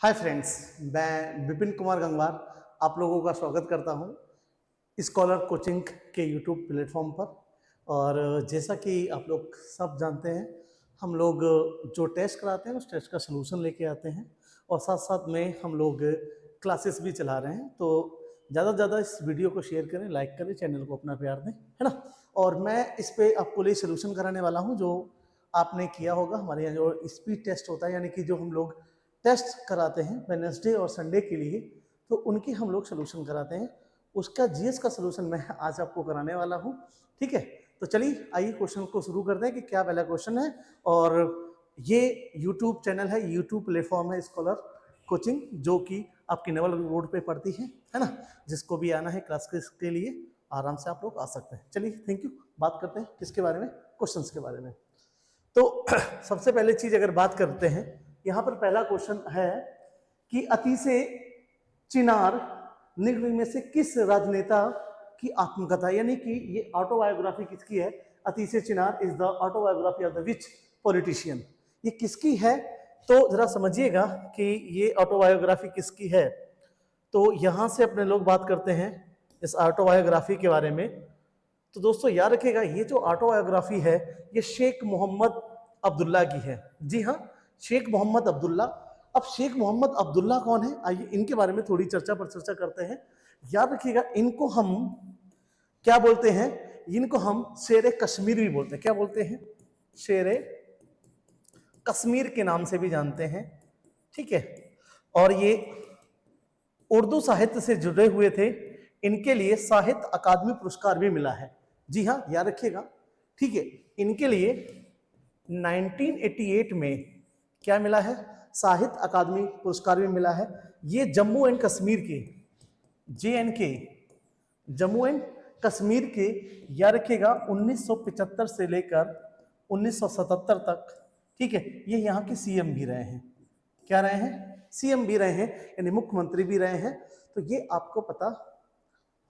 Hi friends, मैं विपिन कुमार गंगवार आप लोगों का स्वागत करता हूं स्कॉलर कोचिंग के यूट्यूब प्लेटफॉर्म पर। और जैसा कि आप लोग सब जानते हैं, हम लोग जो टेस्ट कराते हैं उस टेस्ट का सलूशन लेके आते हैं और साथ साथ में हम लोग क्लासेस भी चला रहे हैं। तो ज़्यादा से ज़्यादा इस वीडियो को शेयर करें, लाइक करें, चैनल को अपना प्यार दें, है ना। और मैं इस पर आपको लिए सलूशन कराने वाला हूँ जो आपने किया होगा। हमारे यहाँ जो स्पीड टेस्ट होता है, यानी कि जो हम लोग टेस्ट कराते हैं वेडनेसडे और संडे के लिए, तो उनकी हम लोग सलूशन कराते हैं। उसका जीएस का सलूशन मैं आज आपको कराने वाला हूँ, ठीक है। तो चलिए आइए क्वेश्चन को शुरू करते हैं कि क्या पहला क्वेश्चन है। और ये यूट्यूब चैनल है, यूट्यूब प्लेटफॉर्म है स्कॉलर कोचिंग, जो कि आपकी नेवल रोड पे पड़ती है ना। जिसको भी आना है क्लास के लिए आराम से आप लोग आ सकते हैं। चलिए थैंक यू। बात करते हैं किसके बारे में, क्वेश्चंस के बारे में। तो सबसे पहले चीज अगर बात करते हैं, यहां पर पहला क्वेश्चन है कि अतिशय चिनार निम्न में से किस राजनेता की आत्मकथा, यानी कि ये ऑटोबायोग्राफी किसकी है। अतिशय चिनार is the autobiography of the which politician, ये किसकी है। तो जरा समझिएगा कि ये ऑटोबायोग्राफी किसकी है। तो यहां से अपने लोग बात करते हैं इस ऑटोबायोग्राफी के बारे में। तो दोस्तों याद रखिएगा, ये जो ऑटोबायोग्राफी है ये शेख मोहम्मद अब्दुल्ला की है। जी हाँ, शेख मोहम्मद अब्दुल्ला। अब शेख मोहम्मद अब्दुल्ला कौन है, आइए इनके बारे में थोड़ी चर्चा करते हैं। याद रखिएगा, इनको हम क्या बोलते हैं, इनको हम शेर कश्मीर भी बोलते हैं। क्या बोलते हैं, शेर कश्मीर के नाम से भी जानते हैं, ठीक है। और ये उर्दू साहित्य से जुड़े हुए थे, इनके लिए साहित्य अकादमी पुरस्कार भी मिला है। जी हाँ, याद रखिएगा, ठीक है। इनके लिए 1988 में क्या मिला है, साहित्य अकादमी पुरस्कार भी मिला है। ये जम्मू एंड कश्मीर के JNK, जम्मू एंड कश्मीर के, याद रखिएगा 1975 से लेकर 1977 तक, ठीक है। ये यहाँ के CM भी रहे हैं। क्या रहे हैं, CM भी रहे हैं, यानी मुख्यमंत्री भी रहे हैं। तो ये आपको पता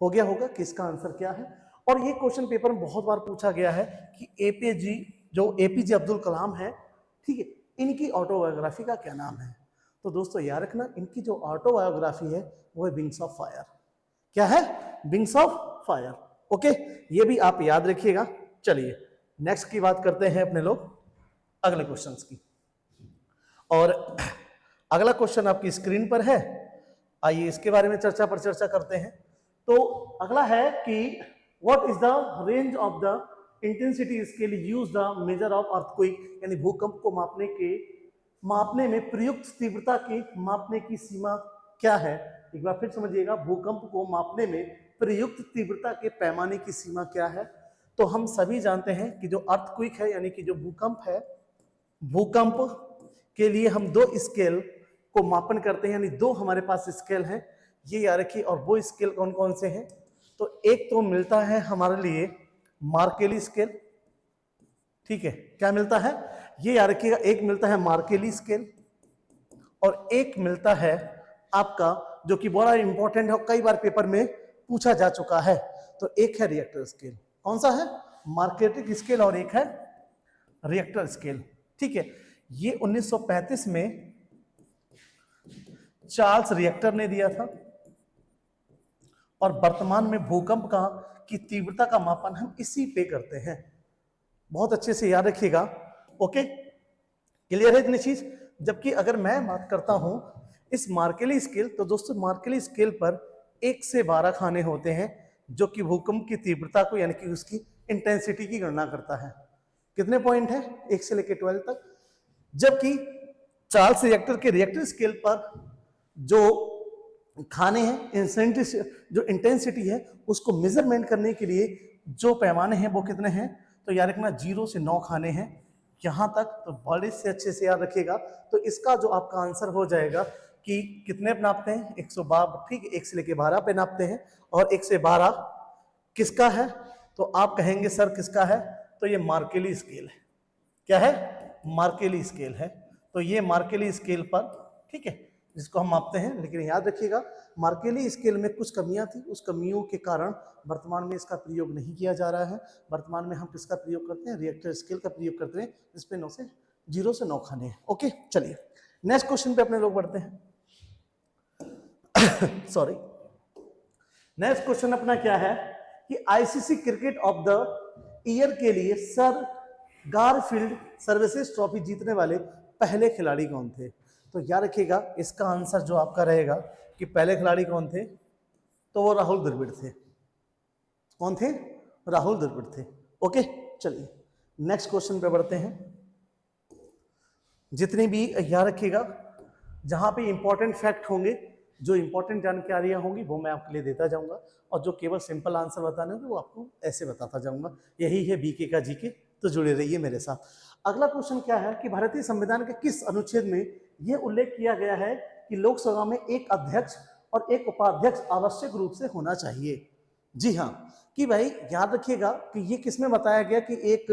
हो गया होगा कि इसका आंसर क्या है। और ये क्वेश्चन पेपर में बहुत बार पूछा गया है कि APJ अब्दुल कलाम है, ठीक है, इनकी ऑटोबायोग्राफी का क्या नाम है। तो दोस्तों याद रखना, इनकी जो ऑटोबायोग्राफी है वो है विंग्स ऑफ फायर। क्या है, विंग्स ऑफ फायर। ओके, ये भी आप याद रखिएगा। चलिए नेक्स्ट की बात करते हैं अपने लोग अगले क्वेश्चंस की। और अगला क्वेश्चन आपकी स्क्रीन पर है, आइए इसके बारे में चर्चा करते हैं। तो अगला है कि what is the range of the intensity scale use the measure of earthquake, यानी भूकंप को मापने में प्रयुक्त तीव्रता की मापने की सीमा क्या है। एक बार फिर समझिएगा, भूकंप को मापने में प्रयुक्त तीव्रता के पैमाने की सीमा क्या है। तो हम सभी जानते हैं कि जो अर्थक्वेक है, यानी कि जो भूकंप है, भूकंप के लिए हम दो स्केल को मापन करते हैं, यानी दो हमारे पास स्केल हैं, ये याद रखिए। और वो स्केल कौन कौन से हैं, तो एक तो मिलता है हमारे लिए मार्केली स्केल, ठीक है। क्या मिलता है, ये याद रखिएगा, एक मिलता है मार्केली स्केल और एक मिलता है आपका, जो कि बड़ा इंपॉर्टेंट है, कई बार पेपर में पूछा जा चुका है, तो एक है रिएक्टर स्केल। कौन सा है, मार्केटिक स्केल, और एक है रिएक्टर स्केल, ठीक है। ये 1935 में चार्ल्स रिएक्टर ने दिया था। और वर्तमान में भूकंप की तीव्रता का मापन हम इसी पे करते हैं। बहुत अच्छे से याद रखिएगा, ओके, क्लियर है इतनी चीज। जबकि अगर मैं बात करता हूं इस मार्केली स्केल, तो दोस्तों मार्केली स्केल पर 1 से 12 खाने होते हैं, जो कि भूकंप की तीव्रता को, यानी कि उसकी इंटेंसिटी की गणना करता है। कितने पॉइंट है, 1 से लेकर 12 तक। जबकि चार्ल्स रिएक्टर के रिएक्टर स्केल पर जो खाने हैं, जो इंटेंसिटी है, उसको मेजरमेंट करने के लिए जो पैमाने हैं वो कितने हैं, तो याद रखना 0 से 9 खाने हैं यहां तक। तो बड़े से अच्छे से याद रखिएगा। तो इसका जो आपका आंसर हो जाएगा कि कितने पे नापते हैं, 112, ठीक है, 1 से लेके 12 पे नापते हैं। और 1 से 12 किसका है, तो आप कहेंगे सर किसका है, तो ये मार्केली स्केल है। क्या है, मार्केली स्केल है। तो ये मार्केली स्केल पर, ठीक है, जिसको हम मापते हैं। लेकिन याद रखिएगा, मार्केली स्केल में कुछ कमियां थी, उस कमियों के कारण वर्तमान में इसका प्रयोग नहीं किया जा रहा है। वर्तमान में हम किसका प्रयोग करते हैं, रिएक्टर स्केल का प्रयोग करते हैं, जिसपे 0 से 9 खाने हैं। ओके, चलिए नेक्स्ट क्वेश्चन पे अपने लोग बढ़ते हैं। सॉरी। नेक्स्ट क्वेश्चन अपना क्या है कि ICC cricket of the year के लिए सर गारफील्ड सर्विसेज ट्रॉफी जीतने वाले पहले खिलाड़ी कौन थे? तो याद रखिएगा इसका आंसर जो आपका रहेगा कि पहले खिलाड़ी कौन थे, तो वो राहुल द्रविड़ थे। कौन थे? राहुल द्रविड़ थे। ओके, चलिए नेक्स्ट क्वेश्चन पे बढ़ते हैं। जितनी भी याद रखिएगा जहां पे इंपॉर्टेंट फैक्ट होंगे, जो इंपॉर्टेंट जानकारियां होंगी वो मैं आपके लिए देता जाऊंगा, और जो केवल सिंपल आंसर बताने होंगे वो आपको ऐसे बताता जाऊंगा। यही है बीके का जीके, तो जुड़े रहिए मेरे साथ। अगला क्वेश्चन क्या है कि भारतीय संविधान के किस अनुच्छेद में यह उल्लेख किया गया है कि लोकसभा में एक अध्यक्ष और एक उपाध्यक्ष आवश्यक रूप से होना चाहिए? जी हाँ, कि भाई याद रखिएगा कि ये किसमें बताया गया कि एक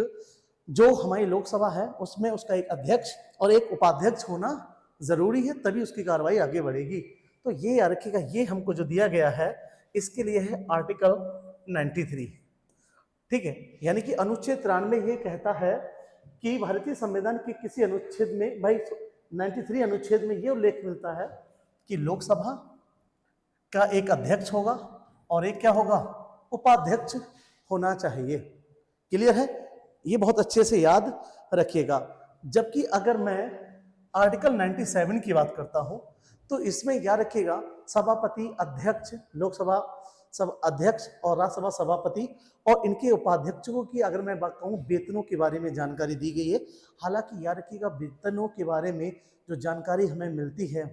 जो हमारी लोकसभा है उसमें उसका एक अध्यक्ष और एक उपाध्यक्ष होना जरूरी है, तभी उसकी कार्रवाई आगे बढ़ेगी। तो ये याद रखिएगा, ये हमको जो दिया गया है इसके लिए है आर्टिकल 93। ठीक है, यानी कि अनुच्छेद 93 ये कहता है कि भारतीय संविधान के किसी अनुच्छेद में, भाई 93 अनुच्छेद में ये उल्लेख मिलता है कि लोकसभा का एक अध्यक्ष होगा और एक क्या होगा, उपाध्यक्ष होना चाहिए। क्लियर है? ये बहुत अच्छे से याद रखिएगा। जबकि अगर मैं आर्टिकल 97 की बात करता हूं तो इसमें याद रखिएगा सभापति, अध्यक्ष, लोकसभा सब अध्यक्ष और राज्यसभा सभापति और इनके उपाध्यक्षों की अगर मैं बात कहूँ वेतनों के बारे में जानकारी दी गई है। हालांकि याद रखिएगा वेतनों के बारे में जो जानकारी हमें मिलती है,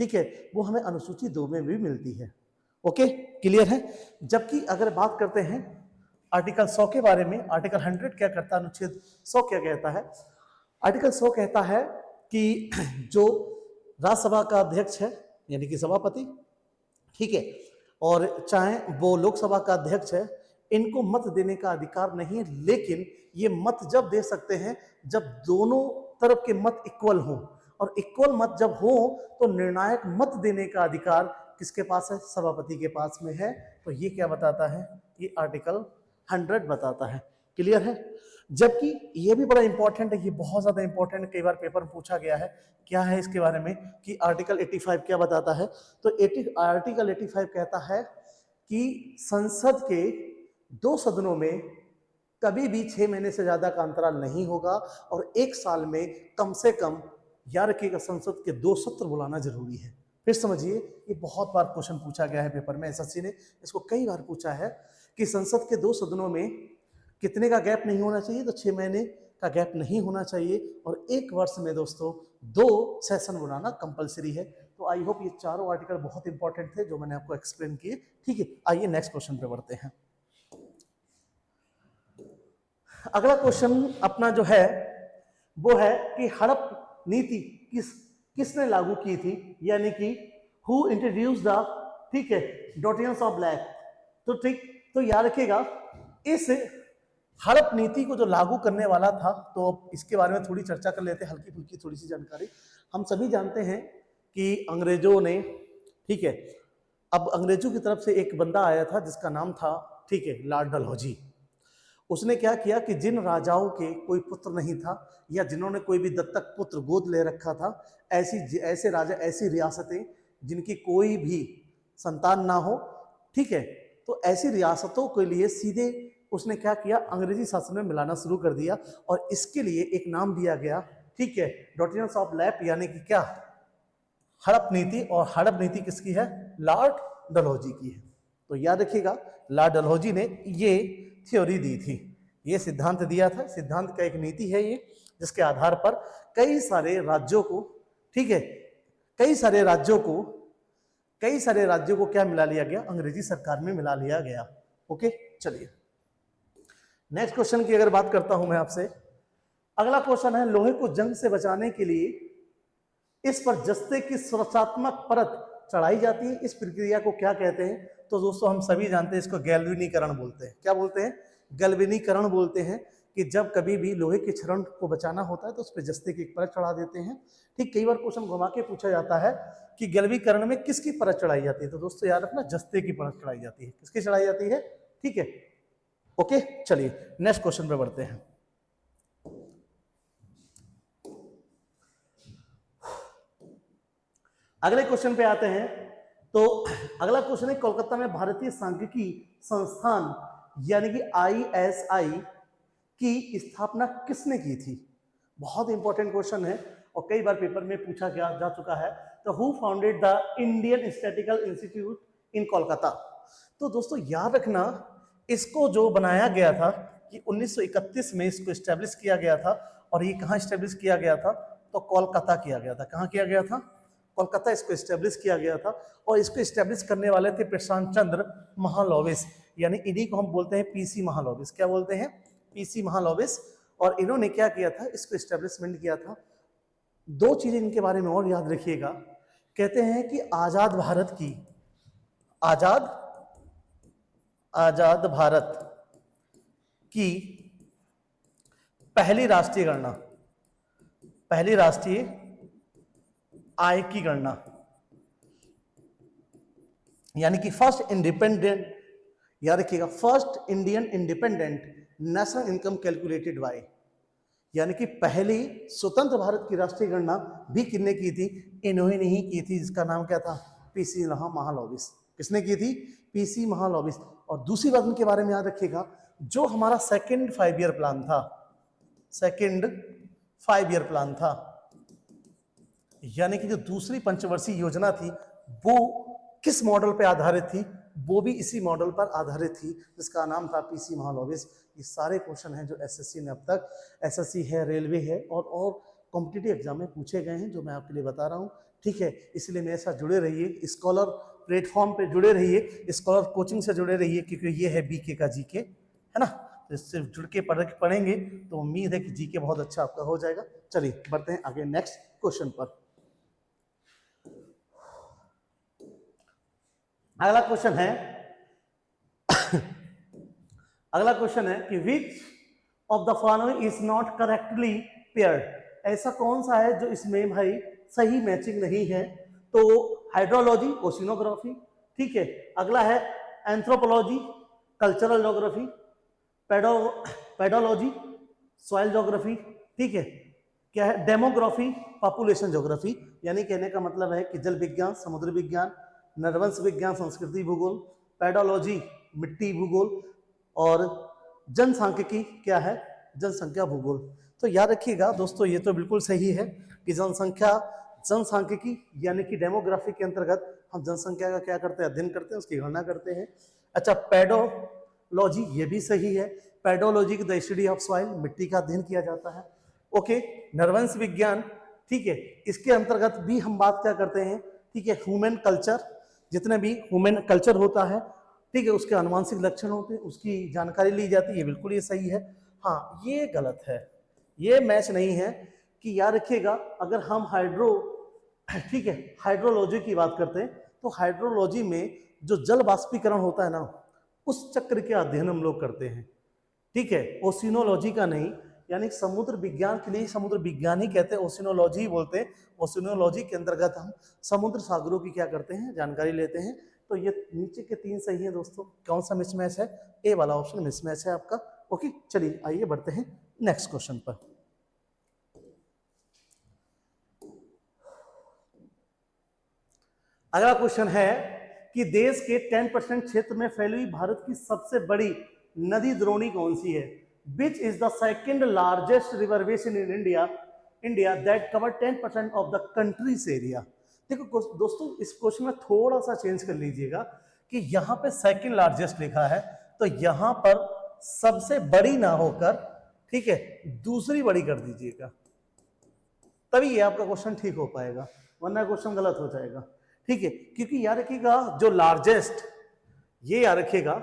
ठीक है, वो हमें अनुसूची 2 में भी मिलती है। ओके, क्लियर है? जबकि अगर बात करते हैं आर्टिकल 100 के बारे में, आर्टिकल 100 क्या करता है, अनुच्छेद 100 क्या कहता है? आर्टिकल 100 कहता है कि जो राज्यसभा का अध्यक्ष है यानी कि सभापति, ठीक है, और चाहे वो लोकसभा का अध्यक्ष है, इनको मत देने का अधिकार नहीं है, लेकिन ये मत जब दे सकते हैं जब दोनों तरफ के मत इक्वल हों, और इक्वल मत जब हो तो निर्णायक मत देने का अधिकार किसके पास है? सभापति के पास में है। तो ये क्या बताता है? ये आर्टिकल 100 बताता है। क्लियर है? जबकि ये भी बड़ा इंपॉर्टेंट है, ये बहुत ज्यादा इंपॉर्टेंट है, कई बार पेपर में पूछा गया है। क्या है इसके बारे में कि आर्टिकल 85 क्या बताता है? तो आर्टिकल 85 कहता है कि संसद के 2 सदनों में कभी भी 6 महीने से ज्यादा का अंतराल नहीं होगा, और 1 साल में कम से कम याद रखिएगा संसद के 2 सत्र बुलाना जरूरी है। फिर समझिए, ये बहुत बार क्वेश्चन पूछा गया है पेपर में, एसएससी ने इसको कई बार पूछा है कि संसद के 2 सदनों में कितने का गैप नहीं होना चाहिए? तो 6 महीने का गैप नहीं होना चाहिए, और 1 वर्ष में दोस्तों 2 सेशन बुलाना कंपलसरी है। तो आई होप ये चारों आर्टिकल बहुत इंपॉर्टेंट थे जो मैंने आपको एक्सप्लेन किए। ठीक है, आइए नेक्स्ट क्वेश्चन पे बढ़ते हैं। अगला क्वेश्चन अपना जो है वो है कि हड़प नीति किसने लागू की थी, यानी कि हु इंट्रोड्यूस द, ठीक है, डॉटियंस ऑफ ब्लैक। तो ठीक, तो याद रखिएगा इस हड़प नीति को जो लागू करने वाला था, तो इसके बारे में थोड़ी चर्चा कर लेते हैं, हल्की फुल्की थोड़ी सी जानकारी। हम सभी जानते हैं कि अंग्रेजों ने, ठीक है, अब अंग्रेजों की तरफ से एक बंदा आया था जिसका नाम था, ठीक है, लॉर्ड डलहौजी। उसने क्या किया कि जिन राजाओं के कोई पुत्र नहीं था या जिन्होंने कोई भी दत्तक पुत्र गोद ले रखा था, ऐसे राजा, ऐसी रियासतें जिनकी कोई भी संतान ना हो, ठीक है, तो ऐसी रियासतों के लिए सीधे उसने क्या किया, अंग्रेजी शासन में मिलाना शुरू कर दिया, और इसके लिए एक नाम दिया गया, ठीक है, डॉटियंस ऑफ लैप, यानी कि क्या, हड़प नीति। और हड़प नीति किसकी है? लॉर्ड डलहौजी की है। तो याद रखिएगा लॉर्ड डलहौजी ने ये थ्योरी दी थी, ये सिद्धांत दिया था। सिद्धांत का एक नीति है ये, जिसके आधार पर कई सारे राज्यों को, ठीक है, कई सारे राज्यों को क्या मिला लिया गया? अंग्रेजी सरकार में मिला लिया गया। ओके, चलिए नेक्स्ट क्वेश्चन की अगर बात करता हूं मैं आपसे। अगला क्वेश्चन है, लोहे को जंग से बचाने के लिए इस पर जस्ते की सुरक्षात्मक परत चढ़ाई जाती है, इस प्रक्रिया को क्या कहते हैं? तो दोस्तों हम सभी जानते हैं इसको गैल्वेनीकरण बोलते हैं। क्या बोलते हैं? गैल्वेनीकरण बोलते हैं, कि जब कभी भी लोहे के क्षरण को बचाना होता है तो उस पर जस्ते की एक परत चढ़ा देते हैं। ठीक, कई बार क्वेश्चन घुमा के पूछा जाता है कि गैल्वेनीकरण में किसकी परत चढ़ाई जाती है? तो दोस्तों याद रखना, जस्ते की परत चढ़ाई जाती है। किसकी चढ़ाई जाती है? ठीक है, ओके, चलिए नेक्स्ट क्वेश्चन पे बढ़ते हैं। अगले क्वेश्चन पे आते हैं तो अगला क्वेश्चन है, कोलकाता में भारतीय सांख्यिकी संस्थान यानी कि ISI की स्थापना किसने की थी? बहुत इंपॉर्टेंट क्वेश्चन है और कई बार पेपर में पूछा जा चुका है। तो who founded the Indian statistical institute इन कोलकाता? तो दोस्तों याद रखना, इसको जो बनाया गया था कि 1931 में इसको स्टैब्लिश किया गया था। और ये कहाँ स्टैब्लिश किया गया था? तो कोलकाता किया गया था। कहाँ किया गया था? कोलकाता इसको स्टैब्लिश किया गया था। और इसको स्टैब्लिश करने वाले थे प्रशांत चंद्र महालनोबिस, यानी इन्हीं को हम बोलते हैं PC महालनोबिस। क्या बोलते हैं? PC महालनोबिस। और इन्होंने क्या किया था? इसको स्टैब्लिशमेंट किया था। दो चीजें इनके बारे में और याद रखिएगा। कहते हैं कि आजाद भारत की आजाद भारत की पहली राष्ट्रीय आय की गणना, यानी कि फर्स्ट इंडिपेंडेंट, याद रखिएगा, first Indian independent national income calculated by, यानी कि पहली स्वतंत्र भारत की राष्ट्रीय गणना भी किसने की थी? इन्होंने ही की थी, जिसका नाम क्या था? PC महालनोबिस। किसने की थी? PC महालनोबिस। और दूसरी बात इनके बारे में याद रखिएगा, जो हमारा सेकंड 5 ईयर प्लान था, यानी कि जो दूसरी पंचवर्षीय योजना थी, वो किस मॉडल पे आधारित थी? वो भी इसी मॉडल पर आधारित थी, जिसका नाम था PC महालनोबिस। ये सारे क्वेश्चन हैं जो SSC ने अब तक, SSC है, रेलवे है और कॉम्पिटिटिव एग्जाम में पूछे गए हैं, जो मैं आपके लिए बता रहा हूँ। ठीक है, इसलिए मेरे साथ जुड़े रहिए, स्कॉलर प्लेटफॉर्म पे जुड़े रहिए, स्कॉलर कोचिंग से जुड़े रहिए, क्योंकि ये है BK का GK, है ना। तो इससे जुड़ के पढ़ेंगे तो उम्मीद है कि GK बहुत अच्छा आपका हो जाएगा। चलिए बढ़ते हैं आगे नेक्स्ट क्वेश्चन पर। अगला क्वेश्चन है कि which of the following is not correctly paired? ऐसा कौन सा है जो इसमें भाई सही मैचिंग नहीं है? तो हाइड्रोलॉजी, ओशिनोग्राफी, ठीक है। अगला है anthropology, cultural geography, pedology, soil geography, ठीक है। क्या है? Demography, population geography. यानी कहने का मतलब है कि जल विज्ञान, समुद्र विज्ञान, नरवंश विज्ञान, संस्कृति भूगोल, पेडोलॉजी मिट्टी भूगोल, और जनसांख्यिकी क्या है? जनसंख्या भूगोल। तो याद रखिएगा दोस्तों, ये तो बिल्कुल सही है कि जनसांख्यिकी यानी कि डेमोग्राफी के अंतर्गत हम जनसंख्या का क्या करते हैं? अध्ययन करते हैं, उसकी गणना करते हैं। अच्छा, पेडोलॉजी, ये भी सही है। पेडोलॉजी की द स्टडी ऑफ सॉइल, मिट्टी का अध्ययन किया जाता है। ओके, नरवंश विज्ञान, ठीक है, इसके अंतर्गत भी हम बात क्या करते हैं? ठीक है, ह्यूमन कल्चर, जितने भी ह्यूमन कल्चर होता है, ठीक है, उसके आनुवांशिक लक्षण होते हैं, उसकी जानकारी ली जाती है। बिल्कुल ये सही है। हाँ, ये गलत है, ये मैच नहीं है। कि याद रखिएगा, अगर हम ठीक है, हाइड्रोलॉजी की बात करते हैं, तो हाइड्रोलॉजी में जो जल वाष्पीकरण होता है ना, उस चक्र के अध्ययन हम लोग करते हैं। ठीक है, ओशिनोलॉजी का नहीं, यानी समुद्र विज्ञान के लिए समुद्र विज्ञान ही कहते हैं, ओशिनोलॉजी बोलते हैं। ओशिनोलॉजी के अंतर्गत हम समुद्र सागरों की क्या करते हैं? जानकारी लेते हैं। तो ये नीचे के 3 सही है दोस्तों। कौन सा मिसमैच है? ए वाला ऑप्शन मिसमैच है आपका। ओके, चलिए आइए बढ़ते हैं नेक्स्ट क्वेश्चन पर। अगला क्वेश्चन है कि देश के 10% क्षेत्र में फैली हुई भारत की सबसे बड़ी नदी द्रोणी कौन सी है? Which is the second largest river basin in India that cover 10% of the countries area? देखो दोस्तों, इस क्वेश्चन में थोड़ा सा चेंज कर लीजिएगा कि यहाँ पे सेकेंड लार्जेस्ट लिखा है, तो यहाँ पर सबसे बड़ी ना होकर, ठीक है, दूसरी बड़ी कर दीजिएगा, तभी ये आपका क्वेश्चन ठीक हो पाएगा, वरना क्वेश्चन गलत हो जाएगा। ठीक है, क्योंकि याद रखिएगा जो लार्जेस्ट, ये याद रखिएगा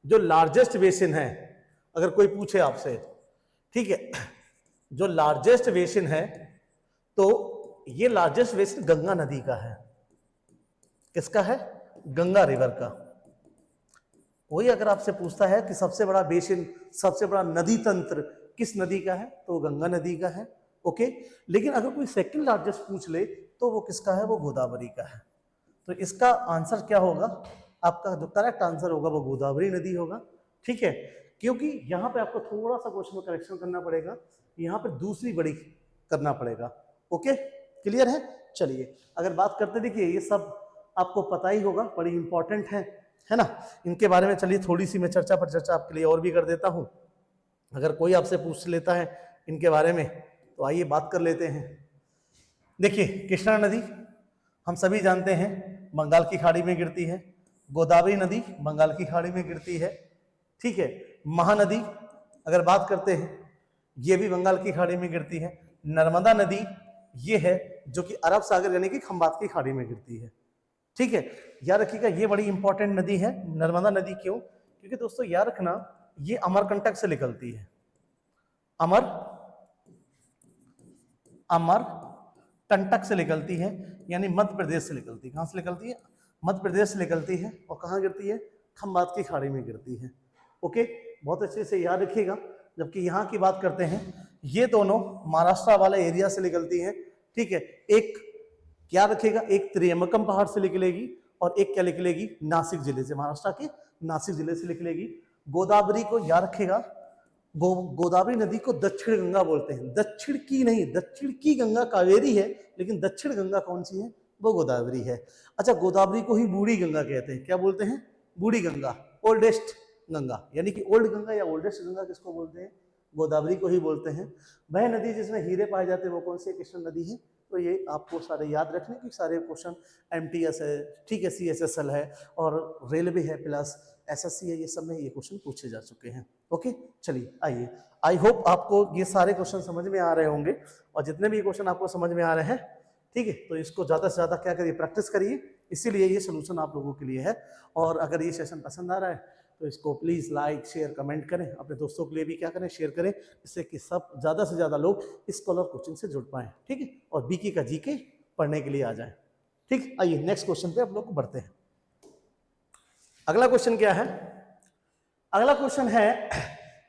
जो लार्जेस्ट बेसिन है, अगर कोई पूछे आपसे, ठीक है, जो लार्जेस्ट बेसिन है, तो ये लार्जेस्ट बेसिन गंगा नदी का है। किसका है? गंगा रिवर का। वही अगर आपसे पूछता है कि सबसे बड़ा बेसिन, सबसे बड़ा नदी तंत्र किस नदी का है, तो गंगा नदी का है। ओके, लेकिन अगर कोई सेकंड लार्जेस्ट पूछ ले तो वो किसका है? वो गोदावरी का है। तो इसका आंसर क्या होगा? आपका जो करेक्ट आंसर होगा वो गोदावरी नदी होगा। ठीक है, क्योंकि यहाँ पे आपको थोड़ा सा क्वेश्चन में करेक्शन करना पड़ेगा, यहाँ पे दूसरी बड़ी करना पड़ेगा। ओके, क्लियर है? चलिए अगर बात करते, देखिए ये सब आपको पता ही होगा, बड़ी इंपॉर्टेंट है ना। इनके बारे में चलिए थोड़ी सी मैं चर्चा आपके लिए और भी कर देता हूँ। अगर कोई आपसे पूछ लेता है इनके बारे में तो आइए बात कर लेते हैं। देखिए, कृष्णा नदी हम सभी जानते हैं बंगाल की खाड़ी में गिरती है। गोदावरी नदी बंगाल की खाड़ी में गिरती है, ठीक है। महानदी अगर बात करते हैं ये भी बंगाल की खाड़ी में गिरती है। नर्मदा नदी ये है जो कि अरब सागर यानी कि खंबात की खाड़ी में गिरती है, ठीक है। याद रखिएगा ये बड़ी इंपॉर्टेंट नदी है नर्मदा नदी। क्यों? क्योंकि दोस्तों याद रखना ये अमरकंटक से निकलती है। अमरकंटक से निकलती है, यानी मध्य प्रदेश से निकलती है। कहां से निकलती है? मध्य प्रदेश से निकलती है। और कहां गिरती है? खंबात की खाड़ी में गिरती है। ओके, बहुत अच्छे से याद रखिएगा। जबकि यहाँ की बात करते हैं ये दोनों महाराष्ट्र वाले एरिया से निकलती हैं, ठीक है। एक क्या रखेगा, एक त्रियंबकम पहाड़ से निकलेगी और एक क्या निकलेगी, नासिक जिले से, महाराष्ट्र के नासिक जिले से निकलेगी। गोदावरी को याद रखेगा, गोदावरी नदी को दक्षिण गंगा बोलते हैं। दक्षिण की नहीं, दक्षिण की गंगा कावेरी है, लेकिन दक्षिण गंगा कौन सी है? वो गोदावरी है। अच्छा, गोदावरी को ही बूढ़ी गंगा कहते हैं। क्या बोलते हैं? बूढ़ी गंगा, ओल्डेस्ट गंगा, यानी कि ओल्ड गंगा या ओल्डेस्ट गंगा किसको बोलते हैं? गोदावरी को ही बोलते हैं। वह नदी जिसमें हीरे पाए जाते हैं वो कौन सी? कृष्ण नदी है। तो ये आपको सारे याद रखने की, सारे क्वेश्चन MTS है, ठीक है, CSSL है और रेलवे है प्लस SSC है, ये सब में ये क्वेश्चन पूछे जा चुके हैं। ओके, चलिए आइए, आई होप आपको ये सारे क्वेश्चन समझ में आ रहे होंगे। और जितने भी क्वेश्चन आपको समझ में आ रहे हैं, ठीक है, तो इसको ज़्यादा से ज़्यादा क्या करिए, प्रैक्टिस करिए। इसीलिए ये सोल्यूशन आप लोगों के लिए है। और अगर ये सेशन पसंद आ रहा है तो इसको प्लीज़ लाइक शेयर कमेंट करें, अपने दोस्तों के लिए भी क्या करें, शेयर करें, जिससे कि सब ज़्यादा से ज़्यादा लोग इस स्कॉलर कोचिंग से जुड़ पाएँ, ठीक है, और बीकी का जीके पढ़ने के लिए आ जाएं। ठीक, आइए नेक्स्ट क्वेश्चन पे आप लोग बढ़ते हैं। अगला क्वेश्चन क्या है? अगला क्वेश्चन है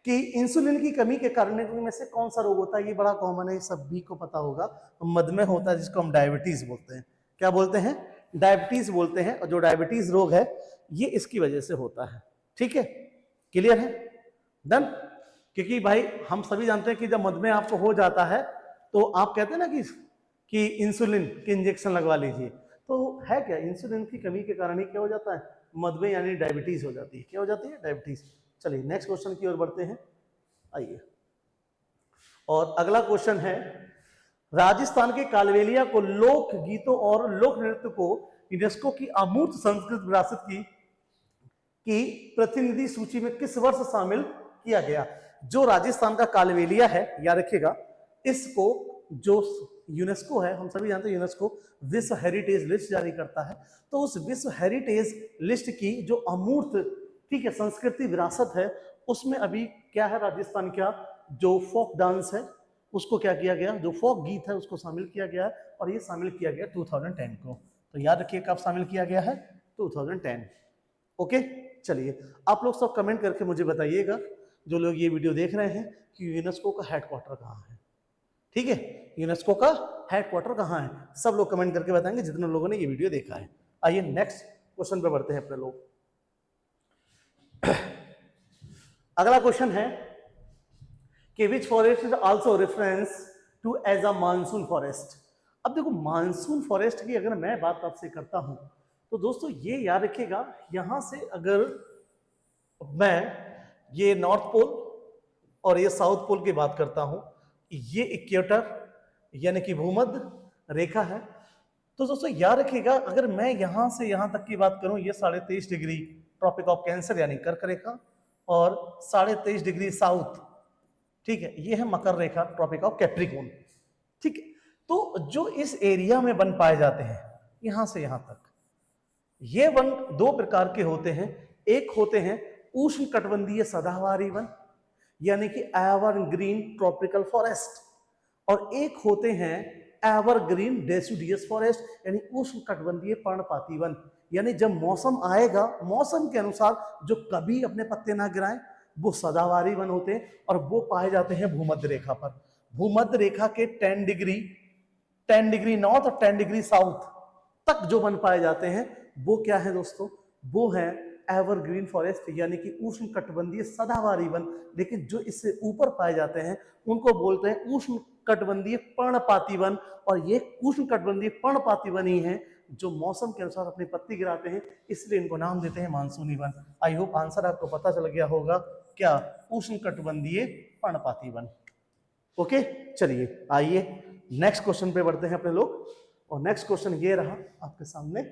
कि इंसुलिन की कमी के कारण में से कौन सा रोग होता है? ये बड़ा कॉमन है, सभी को पता होगा, मधुमेह होता है, जिसको हम डायबिटीज बोलते हैं। क्या बोलते हैं? डायबिटीज बोलते हैं। और जो डायबिटीज रोग है ये इसकी वजह से होता है, ठीक है, क्लियर है, डन। क्योंकि भाई हम सभी जानते हैं कि जब मधुमेह आपको हो जाता है तो आप कहते हैं ना कि इंसुलिन के इंजेक्शन लगवा लीजिए, तो है क्या, इंसुलिन की कमी के कारण ही क्या हो जाता है? मधुमेह यानी डायबिटीज हो जाती है। क्या हो जाती है? डायबिटीज। चलिए नेक्स्ट क्वेश्चन की ओर बढ़ते हैं, आइए। और अगला क्वेश्चन है, राजस्थान के कालबेलिया को लोक गीतों और लोक नृत्य को यूनेस्को की अमूर्त संस्कृत विरासत की प्रतिनिधि सूची में किस वर्ष शामिल किया गया? जो राजस्थान का कालबेलिया है, याद रखिएगा, इसको जो यूनेस्को है, हम सभी जानते हैं यूनेस्को विश्व हेरिटेज लिस्ट जारी करता है, तो उस विश्व हेरिटेज लिस्ट की जो अमूर्त, ठीक है, संस्कृति विरासत है, उसमें अभी क्या है, राजस्थान का जो फोक डांस है उसको क्या किया गया, जो फोक गीत है उसको शामिल किया गया है। और ये शामिल किया गया 2010 को। तो याद रखिए कब शामिल किया गया है? 2010। ओके, चलिए आप लोग सब कमेंट करके मुझे बताइएगा, जो लोग ये वीडियो देख रहे हैं, कि यूनेस्को का हेडक्वार्टर कहाँ है। ठीक है, यूनेस्को का हेडक्वार्टर कहाँ है, सब लोग कमेंट करके बताएंगे जितने लोगों ने ये वीडियो देखा है। आइए नेक्स्ट क्वेश्चन पे बढ़ते हैं अपने लोग। अगला क्वेश्चन है कि which forest is also reference to as a monsoon forest. अब देखो, मानसून फॉरेस्ट की अगर मैं बात आपसे करता हूं तो दोस्तों ये याद रखिएगा, यहां से अगर मैं ये नॉर्थ पोल और ये साउथ पोल की बात करता हूं, ये इक्वेटर यानी कि भूमध्य रेखा है, तो दोस्तों याद रखिएगा, अगर मैं यहां से यहां तक की बात करूं, ये 23.5 डिग्री ट्रॉपिक ऑफ कैंसर यानी कर्क रेखा, और 23.5 डिग्री साउथ, ठीक है, ये है मकर रेखा ट्रॉपिक ऑफ कैप्रिकॉर्न। ठीक है, तो जो इस एरिया में वन पाए जाते हैं यहां से यहां तक, ये वन दो प्रकार के होते हैं। एक होते हैं उष्ण कटिबंधीय सदाबहारी वन यानी कि एवरग्रीन ट्रॉपिकल फॉरेस्ट, और एक होते हैं एवरग्रीन डेसिडुअस फॉरेस्ट यानी उष्ण कटिबंधीय पर्णपाती वन। यानी जब मौसम आएगा, मौसम के अनुसार जो कभी अपने पत्ते ना गिराएं, वो सदाबहारी वन होते हैं, और वो पाए जाते हैं भूमध्य रेखा पर। भूमध्य रेखा के 10 डिग्री नॉर्थ और 10 डिग्री साउथ तक जो वन पाए जाते हैं वो क्या है दोस्तों, वो है एवरग्रीन फॉरेस्ट यानी कि उष्ण कटिबंधीय सदाबहारी वन। लेकिन जो इससे ऊपर पाए जाते हैं उनको बोलते हैं उष्ण कटिबंधीय पर्णपाती वन, और ये उष्ण कटिबंधीय पर्णपाती वन ही है जो मौसम के अनुसार अपनी पत्ती गिराते हैं, इसलिए इनको नाम देते हैं मानसूनी वन। आई होप आंसर आपको पता चल गया होगा, क्या? उष्णकटिबंधीय पर्णपाती वन। ओके, चलिए आइए नेक्स्ट क्वेश्चन पे बढ़ते हैं अपने लोग। और नेक्स्ट क्वेश्चन ये रहा आपके सामने,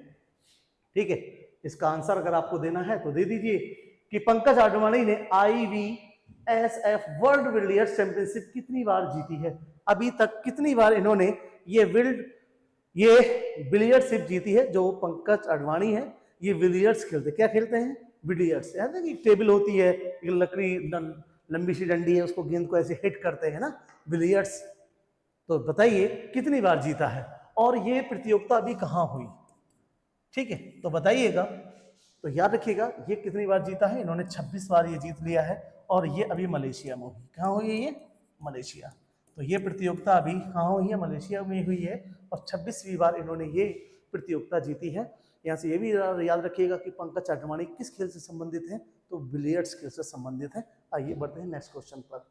ठीक है। इसका आंसर अगर आपको देना है तो दे दीजिए कि पंकज आडवाणी ने IVSF वर्ल्ड बिलियर्ड्स चैंपियनशिप कितनी बार जीती है? अभी तक कितनी बार इन्होंने ये बिलियर्ड्स जीती है? जो पंकज आडवाणी है ये बिलियर्ड्स खेलते, क्या खेलते हैं? बिलियर्ड्स। याद है कि टेबल होती है, एक लकड़ी लंबी सी डंडी है, उसको गेंद को ऐसे हिट करते हैं ना, बिलियर्ड्स। तो बताइए कितनी बार जीता है और ये प्रतियोगिता अभी कहाँ हुई? ठीक है, तो बताइएगा। तो याद रखिएगा ये कितनी बार जीता है, इन्होंने 26 बार ये जीत लिया है और ये अभी मलेशिया में हुई। कहाँ हुई है ये? मलेशिया। तो ये प्रतियोगिता अभी कहाँ हुई है? मलेशिया में हुई है और 26वीं बार इन्होंने ये प्रतियोगिता जीती है। यहाँ से ये भी याद रखिएगा कि पंकज आडवाणी किस खेल से संबंधित है? तो बिलियर्ड्स खेल से संबंधित है। आइए बढ़ते हैं नेक्स्ट क्वेश्चन पर।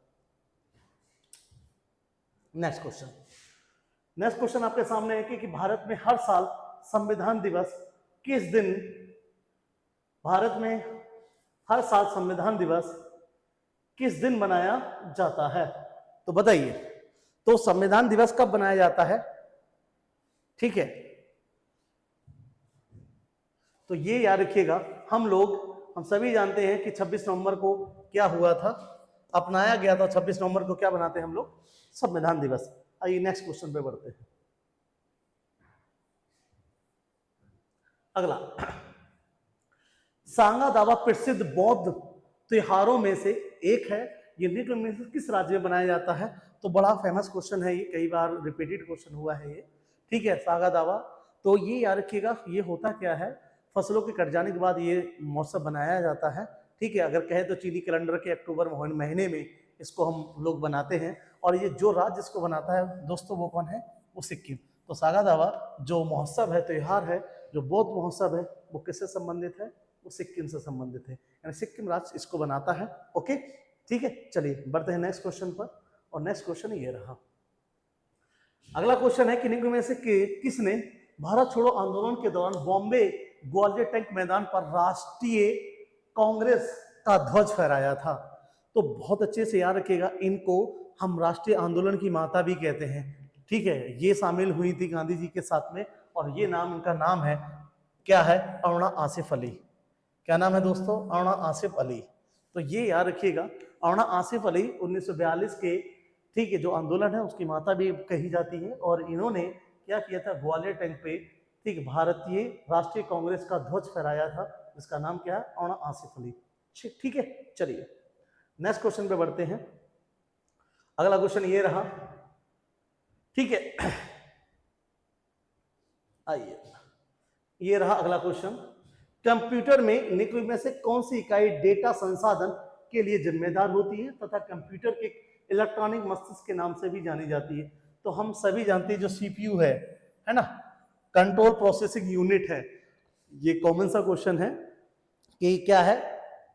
नेक्स्ट क्वेश्चन आपके सामने है कि भारत में हर साल संविधान दिवस किस दिन, भारत में हर साल संविधान दिवस किस दिन मनाया जाता है? तो बताइए, तो संविधान दिवस कब मनाया जाता है? ठीक है, तो ये याद रखिएगा, हम सभी जानते हैं कि 26 नवंबर को क्या हुआ था, अपनाया गया था। 26 नवंबर को क्या बनाते हैं हम लोग? संविधान दिवस। आइए नेक्स्ट क्वेश्चन पे बढ़ते हैं। अगला, सांगा दावा प्रसिद्ध बौद्ध त्योहारों में से एक है, ये निम्न में से किस राज्य में बनाया जाता है? तो बड़ा फेमस क्वेश्चन है ये, कई बार रिपीटेड क्वेश्चन हुआ है ये, ठीक है। सांगा दावा, तो ये याद रखिएगा, ये होता क्या है? फसलों के कट जाने के बाद ये महोत्सव बनाया जाता है, ठीक है। अगर कहें तो चीनी कैलेंडर के अक्टूबर महीने में इसको हम लोग बनाते हैं। और ये जो राज्य इसको बनाता है दोस्तों, वो कौन है? वो सिक्किम। तो सांगा दावा जो महोत्सव है, त्योहार है, जो बौद्ध महोत्सव है, वो किससे संबंधित है? वो सिक्किम से संबंधित है, यानी सिक्किम राज्य इसको बनाता है। ओके, ठीक है, चलिए बढ़ते हैं नेक्स्ट क्वेश्चन पर। और नेक्स्ट क्वेश्चन ये रहा। अगला क्वेश्चन है कि निम्न में से किसने भारत छोड़ो आंदोलन के दौरान बॉम्बे ग्वालियर टैंक मैदान पर राष्ट्रीय कांग्रेस का ध्वज फहराया था? तो बहुत अच्छे से याद रखिएगा, इनको हम राष्ट्रीय आंदोलन की माता भी कहते हैं, ठीक है। ये शामिल हुई थी गांधी जी के साथ में, और ये नाम, इनका नाम है, क्या है? अरुणा आसिफ अली। क्या नाम है दोस्तों? अरुणा आसिफ अली। तो ये याद रखिएगा, अरुणा आसिफ अली 1942 के, ठीक है, जो आंदोलन है उसकी माता भी कही जाती है। और इन्होंने क्या किया था? ग्वालियर टैंक पे, ठीक, भारतीय राष्ट्रीय कांग्रेस का ध्वज फहराया था, जिसका नाम क्या है? अरुणा आसिफ अली। ठीक है, चलिए नेक्स्ट क्वेश्चन पे बढ़ते हैं। अगला क्वेश्चन ये रहा, ठीक है। आइए, ये रहा अगला क्वेश्चन। कंप्यूटर में निम्न में से कौन सी इकाई डेटा संसाधन के लिए जिम्मेदार होती है तथा कंप्यूटर के इलेक्ट्रॉनिक मस्तिष्क के नाम से भी जानी जाती है? तो हम सभी जानते हैं जो CPU है ना, कंट्रोल प्रोसेसिंग यूनिट है। ये कॉमन सा क्वेश्चन है कि क्या है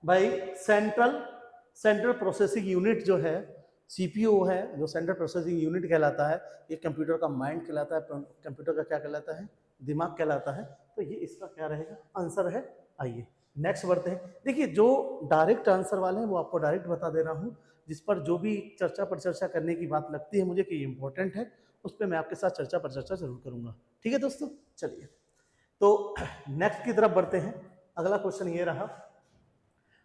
भाई? सेंट्रल प्रोसेसिंग यूनिट जो है, CPU है, जो सेंट्रल प्रोसेसिंग यूनिट कहलाता है, ये कंप्यूटर का माइंड कहलाता है, कंप्यूटर का क्या कहलाता है? दिमाग कहलाता है। तो ये इसका क्या रहेगा? आंसर है। आइए नेक्स्ट बढ़ते हैं। देखिए, जो डायरेक्ट आंसर वाले हैं वो आपको डायरेक्ट बता दे रहा हूँ, जिस पर जो भी चर्चा पर चर्चा करने की बात लगती है मुझे कि इंपॉर्टेंट है, उस पर मैं आपके साथ चर्चा पर चर्चा जरूर करूंगा, ठीक है दोस्तों। चलिए तो नेक्स्ट की तरफ बढ़ते हैं। अगला क्वेश्चन ये रहा,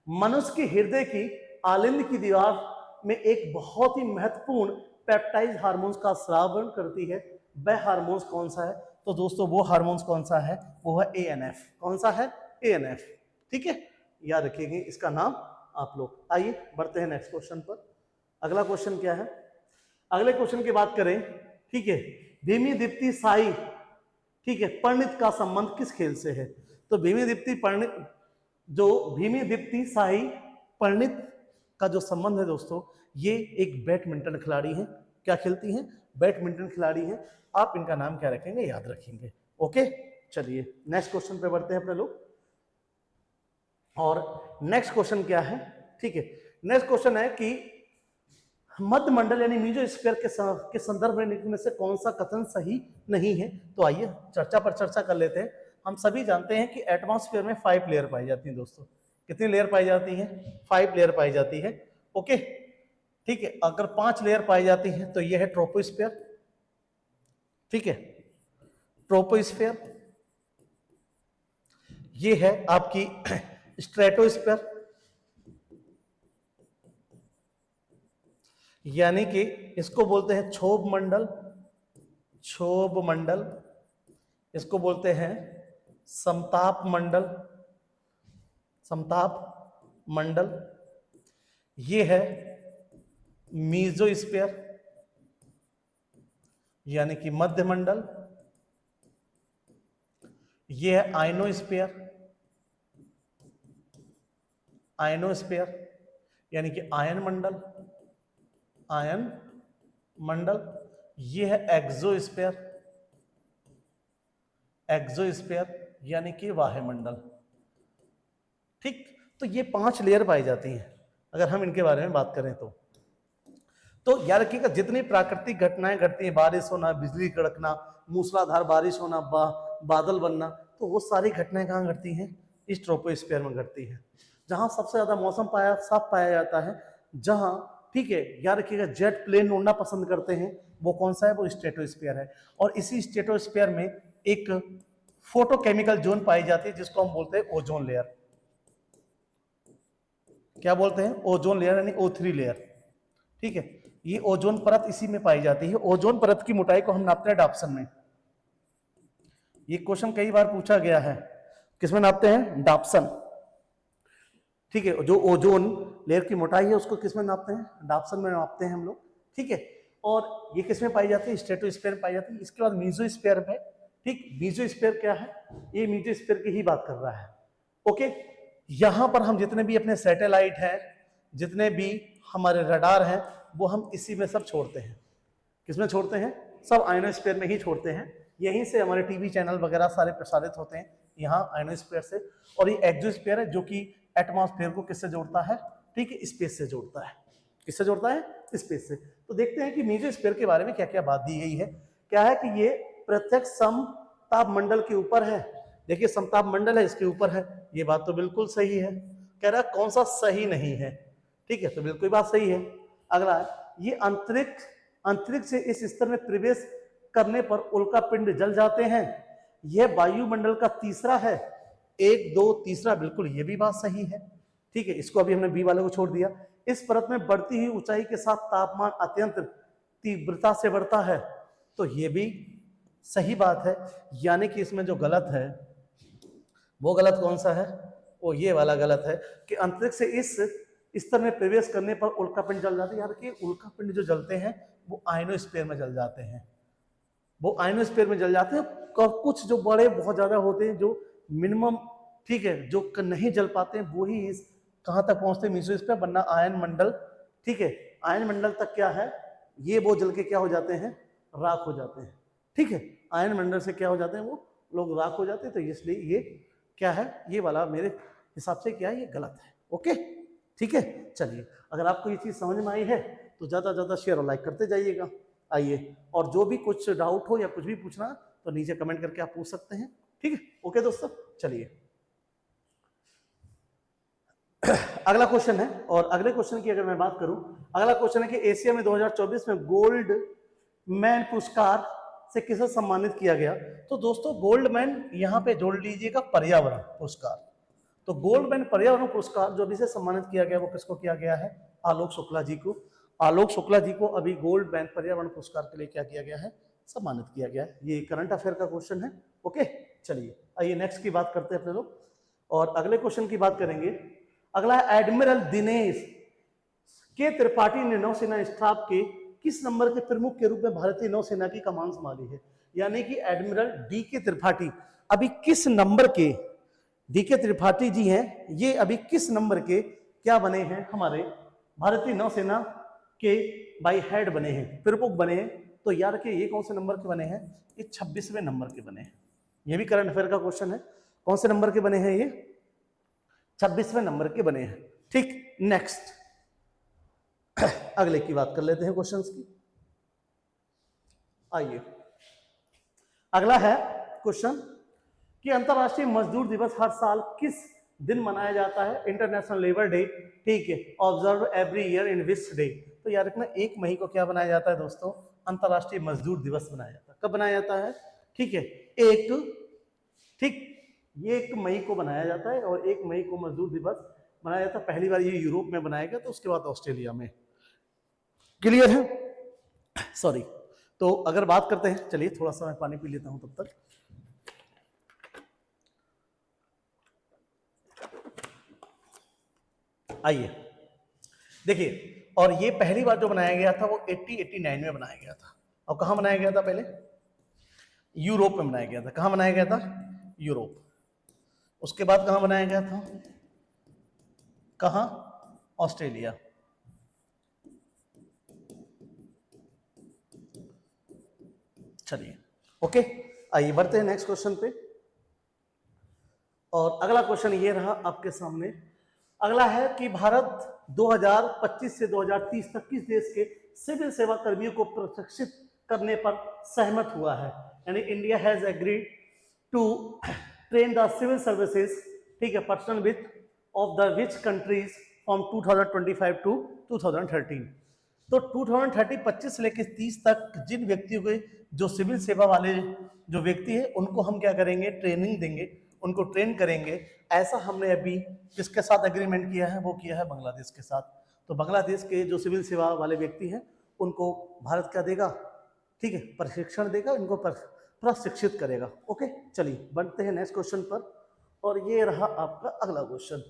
मनुष्य के हृदय की आलिंद की दीवार में एक बहुत ही महत्वपूर्ण पेप्टाइड हार्मोन्स का स्रावन करती है, वह हार्मोन्स कौन सा है? तो दोस्तों वो हार्मोन्स कौन सा है? वो है ANF। कौन सा है? ANF, ठीक है, याद रखिएगा इसका नाम आप लोग। आइए बढ़ते हैं नेक्स्ट क्वेश्चन पर। अगला क्वेश्चन क्या है? अगले क्वेश्चन की बात करें, ठीक है, भीमी दीप्ति साई, ठीक है, परिणीत का संबंध किस खेल से है? तो भीमी दीप्ति साई परिणीत का जो संबंध है दोस्तों, ये एक बैडमिंटन खिलाड़ी हैं। क्या खेलती हैं? बैडमिंटन खिलाड़ी हैं। आप इनका नाम क्या रखेंगे? याद रखेंगे। ओके, चलिए नेक्स्ट क्वेश्चन पे बढ़ते हैं अपने लोग। और नेक्स्ट क्वेश्चन क्या है? ठीक है, नेक्स्ट क्वेश्चन है कि मध्य मंडल यानी मीजोस्फीयर के संदर्भ में निम्न में से कौन सा कथन सही नहीं है? तो आइए चर्चा पर चर्चा कर लेते हैं। हम सभी जानते हैं कि एटमॉस्फेयर में 5 लेयर पाई जाती हैं दोस्तों। कितनी लेयर पाई जाती है? 5 लेयर पाई जाती है। ओके, ठीक है। अगर 5 लेयर पाई जाती है तो यह है ट्रोपोस्फीयर, ठीक है, ट्रोपोस्फीयर। ये है आपकी स्ट्रेटोस्फीयर, यानी कि इसको बोलते हैं क्षोभ मंडल, क्षोभ मंडल। इसको बोलते हैं समताप मंडल, समताप मंडल। ये है मीजोस्फीयर यानी कि मध्य मंडल। ये है आयनोस्फीयर, आयनोस्फीयर यानी कि आयन मंडल, आयन मंडल। ये है एक्सोस्फीयर, एक्सोस्फीयर यानी कि वायुमंडल। ठीक, तो ये 5 लेयर पाई जाती हैं अगर हम इनके बारे में बात करें तो याद रखिएगा जितनी प्राकृतिक घटनाएं घटती हैं, बारिश होना, बिजली कड़कना, मूसलाधार बारिश होना, बादल बनना, तो वो सारी घटनाएं कहाँ घटती हैं? इस ट्रोपोस्फीयर में घटती है। जहां सबसे ज्यादा मौसम साफ पाया जाता है, जहां, ठीक है, याद रखिएगा जेट प्लेन उड़ना पसंद करते हैं, वो कौन सा है? वो स्ट्रेटोस्फीयर है। और इसी स्ट्रेटोस्फीयर में एक फोटोकेमिकल जोन पाई जाती है जिसको हम बोलते हैं ओजोन लेयर। क्या बोलते हैं? ओजोन लेयर यानी O3 लेयर। ठीक है, ये ओजोन परत इसी में पाई जाती है। ओजोन परत की मोटाई को हम नापते हैं डाप्सन में। ये क्वेश्चन कई बार पूछा गया है, किसमें नापते हैं? डाप्सन। ठीक है, जो ओजोन लेयर की मोटाई है उसको किसमें नापते हैं? डाप्सन में नापते हैं हम लोग। ठीक है, और ये किसमें पाई जाती है? स्ट्रेटोस्फीयर में पाई जाती है। इसके बाद मीजोस्फीयर में, ठीक, मीजोस्फीयर क्या है? ये मीजोस्फीयर की ही बात कर रहा है। ओके, यहां पर हम जितने भी अपने सैटेलाइट हैं, जितने भी हमारे रडार हैं, वो हम इसी में सब छोड़ते हैं। किसमें छोड़ते हैं? सब आयनोस्फीयर में ही छोड़ते हैं। यहीं से हमारे टीवी चैनल वगैरह सारे प्रसारित होते हैं, यहाँ आयनोस्फीयर से। और ये एक्सोस्फीयर है जो कि एटमॉस्फेयर को किससे जोड़ता है? ठीक है, स्पेस से जोड़ता है। किससे जोड़ता है? स्पेस से। तो देखते हैं कि मीजोस्फीयर के बारे में क्या क्या बात दी गई है। क्या है कि ये प्रत्यक्ष समताप मंडल के ऊपर है। देखिए समताप मंडल है, इसके ऊपर है। ये बात तो बिल्कुल सही है। कह रहा है कौन सा सही नहीं है? ठीक है, तो बिल्कुल बात सही है। अगला, ये अंतरिक्ष से इस स्तर में प्रवेश करने पर उल्का पिंड जल जाते हैं। यह वायुमंडल का तीसरा है। 1, 2, तीसरा, बिल्कुल ये भी बात सही है। ठीक है, इसको अभी हमने बी वाले को छोड़ दिया। इस परत में बढ़ती हुई ऊंचाई के साथ तापमान अत्यंत तीव्रता से बढ़ता है, तो ये भी सही बात है। यानी कि इसमें जो गलत है वो गलत कौन सा है? वो ये वाला गलत है कि अंतरिक्ष से इस स्तर में प्रवेश करने पर उल्का पिंड जल जाते हैं। यार कि उल्का पिंड जो जलते हैं वो आयनोस्फीयर में जल जाते हैं, वो आयनोस्फीयर में जल जाते हैं। कुछ जो बड़े बहुत ज्यादा होते हैं, जो मिनिमम, ठीक है, जो नहीं जल पाते हैं, वो ही कहां तक पहुंचते हैं? मीजोस्फीयर, वरना आयन मंडल, ठीक है, आयन मंडल तक क्या है? ये वो जल के क्या हो जाते हैं? राख हो जाते हैं। ठीक है, आयन मंडल से क्या हो जाते हैं? वो लोग राख हो जाते हैं। तो इसलिए ये क्या है? ये वाला मेरे हिसाब से क्या है? ये गलत है। ओके, ठीक है, चलिए, अगर आपको ये चीज समझ में आई है तो ज्यादा ज्यादा शेयर और लाइक करते जाइएगा। आइए, और जो भी कुछ डाउट हो या कुछ भी पूछना तो नीचे कमेंट करके आप पूछ सकते हैं। ठीक है, ओके दोस्तों, चलिए अगला क्वेश्चन है। और अगले क्वेश्चन की अगर मैं बात करूं, अगला क्वेश्चन है कि एशिया में 2024 में गोल्ड मैन पुरस्कार से किसे सम्मानित किया गया? तो दोस्तों गोल्ड मैन यहां पे जोड़ लीजिएगा पर्यावरण पुरस्कार। तो गोल्ड मैन पर्यावरण पुरस्कार जो अभी से सम्मानित किया गया, वो किसको किया गया है? आलोक शुक्ला जी को। आलोक शुक्ला जी को अभी गोल्ड मैन पर्यावरण पुरस्कार के लिए क्या किया गया है? सम्मानित किया गया है। ये करंट अफेयर का क्वेश्चन है। ओके, चलिए आइए नेक्स्ट की बात करते हैं अपने लोग, और अगले क्वेश्चन की बात करेंगे। अगला है एडमिरल दिनेश के त्रिपाठी ने नौसेना स्टाफ के किस नंबर के प्रमुख के रूप में भारतीय नौसेना की कमान संभाली है? यानी कि एडमिरल डी के त्रिपाठी अभी किस नंबर के, डी के त्रिपाठी जी हैं, ये अभी किस नंबर के क्या बने हैं? हमारे भारतीय नौसेना के बाई हेड बने हैं, प्रमुख बने हैं। तो यार के ये कौन से नंबर के बने हैं? ये 26वें नंबर के बने हैं। ये भी करंट अफेयर का क्वेश्चन है। कौन से नंबर के बने हैं? ये 26वें नंबर के बने हैं। ठीक, नेक्स्ट अगले की बात कर लेते हैं क्वेश्चंस की। आइए, अगला है क्वेश्चन कि अंतर्राष्ट्रीय मजदूर दिवस हर साल किस दिन मनाया जाता है? इंटरनेशनल लेबर डे, ठीक है, observe every year in which day. तो याद रखना 1 मई को क्या बनाया जाता है दोस्तों? अंतर्राष्ट्रीय मजदूर दिवस बनाया जाता है। कब बनाया जाता है? ठीक है, ठीक, ये 1 मई को बनाया जाता है और 1 मई को मजदूर दिवस मनाया जाता है। पहली बार ये यूरोप में बनाया गया, तो उसके बाद ऑस्ट्रेलिया में। क्लियर है? सॉरी। तो अगर बात करते हैं, चलिए थोड़ा सा मैं पानी पी लेता हूं तब तक। आइए देखिए, और ये पहली बार जो बनाया गया था वो 89 में बनाया गया था। और कहाँ बनाया गया था? पहले यूरोप में बनाया गया था। कहाँ बनाया गया था? यूरोप। उसके बाद कहाँ बनाया गया था? कहाँ? ऑस्ट्रेलिया। चलिए ओके, आइए बढ़ते हैं नेक्स्ट क्वेश्चन पे। और अगला क्वेश्चन ये रहा आपके सामने। अगला है कि भारत 2025 से 2030 तक किस देश के सिविल सेवा कर्मियों को प्रशिक्षित करने पर सहमत हुआ है? यानी India has agreed to train the civil services, ठीक है, person with of the which countries from 2025 to 2013। तो 2030 25 से लेकर 30 तक जिन व्यक्तियों के जो सिविल सेवा वाले जो व्यक्ति है उनको हम क्या करेंगे? ट्रेनिंग देंगे, उनको ट्रेन करेंगे। ऐसा हमने अभी किसके साथ एग्रीमेंट किया है? वो किया है बांग्लादेश के साथ। तो बांग्लादेश के जो सिविल सेवा वाले व्यक्ति हैं उनको भारत क्या देगा? ठीक है, प्रशिक्षण देगा, उनको प्रशिक्षित करेगा। ओके, चलिए बढ़ते हैं नेक्स्ट क्वेश्चन पर। और ये रहा आपका अगला क्वेश्चन।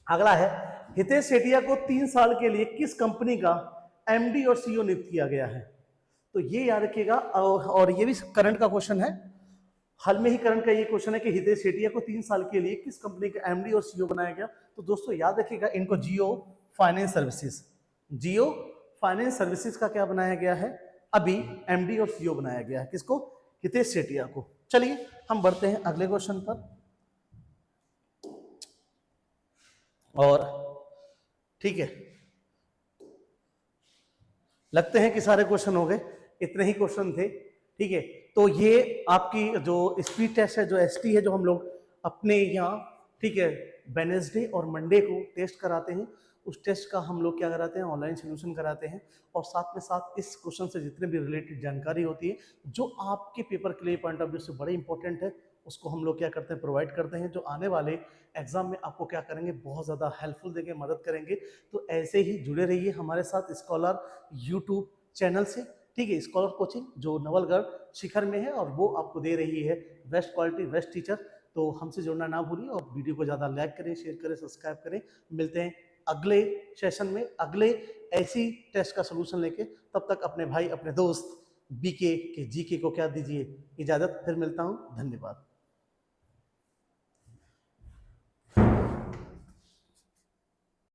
अगला है, हितेश सेठिया को 3 साल के लिए किस कंपनी का एमडी और सीईओ नियुक्त किया गया है? तो ये याद रखिएगा। और ये भी करंट का क्वेश्चन है, हाल में ही करंट का ये क्वेश्चन है कि हितेश सेठिया को 3 साल के लिए किस कंपनी का एमडी और सीईओ बनाया गया? तो दोस्तों याद रखिएगा, इनको जियो फाइनेंस सर्विसेज का क्या बनाया गया है? अभी एमडी और सीईओ बनाया गया है। किसको? हितेश सेठिया को। चलिए हम बढ़ते हैं अगले क्वेश्चन पर। और ठीक है, लगते हैं कि सारे क्वेश्चन हो गए, इतने ही क्वेश्चन थे। ठीक है, तो ये आपकी जो स्पीड टेस्ट है, जो एसटी है, जो हम लोग अपने यहाँ, ठीक है, वेडनेसडे और मंडे को टेस्ट कराते हैं, उस टेस्ट का हम लोग क्या कराते हैं? ऑनलाइन सोल्यूशन कराते हैं। और साथ में साथ इस क्वेश्चन से जितने भी रिलेटेड जानकारी होती है जो आपके पेपर के लिए पॉइंट ऑफ व्यू से बड़ी इंपॉर्टेंट है, उसको हम लोग क्या करते हैं? प्रोवाइड करते हैं, जो आने वाले एग्जाम में आपको क्या करेंगे? बहुत ज़्यादा हेल्पफुल देंगे, मदद करेंगे। तो ऐसे ही जुड़े रहिए हमारे साथ स्कॉलर यूट्यूब चैनल से। ठीक है, स्कॉलर कोचिंग जो नवलगढ़ शिखर में है और वो आपको दे रही है बेस्ट क्वालिटी, बेस्ट टीचर। तो हमसे जुड़ना ना भूलिए और वीडियो को ज़्यादा लाइक करें, शेयर करें, सब्सक्राइब करें। मिलते हैं अगले सेशन में अगले ऐसी टेस्ट का सलूशन लेके। तब तक अपने भाई, अपने दोस्त बीके के जीके को क्या दीजिए इजाज़त। फिर मिलता हूँ, धन्यवाद।